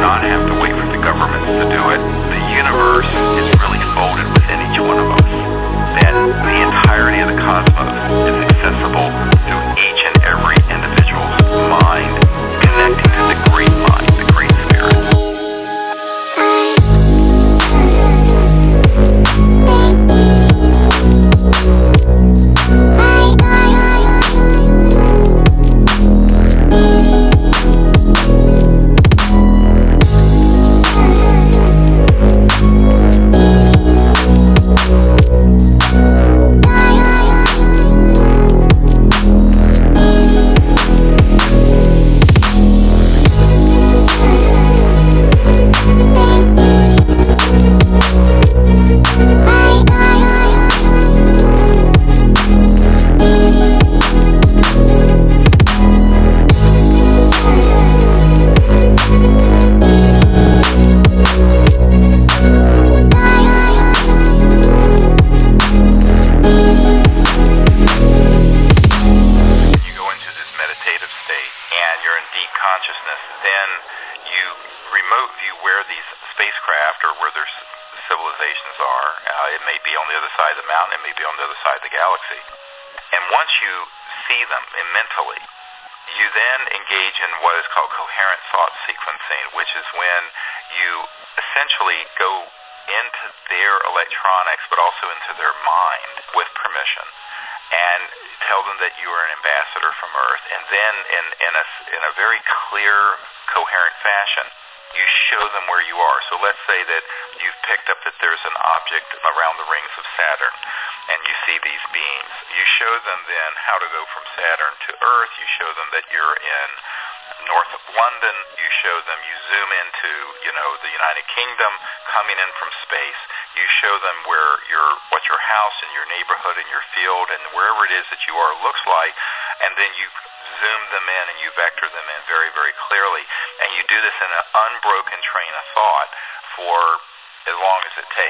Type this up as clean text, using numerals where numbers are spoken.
not have to wait for the governments to do it. The universe is really emboldened within each one of us. That the entirety of the cosmos is accessible through each and every individual's mind, connecting to the great mind, the great spirit. Consciousness, then you remote view where these spacecraft or where their civilizations are. It may be on the other side of the mountain, it may be on the other side of the galaxy. And once you see them mentally, you then engage in what is called coherent thought sequencing, which is when you essentially go into their electronics but also into their mind with permission and tell them that you are an ambassador from Earth, and then in a very clear, coherent fashion, you show them where you are. So let's say that you've picked up that there's an object around the rings of Saturn, and you see these beings. You show them then how to go from Saturn to Earth. You show them that you're in north of London. You show them, you zoom into, the United Kingdom coming in from space. You show them what your house and your neighborhood and your field and wherever it is that you are looks like, and then you zoom them in and you vector them in very, very clearly. And you do this in an unbroken train of thought for as long as it takes.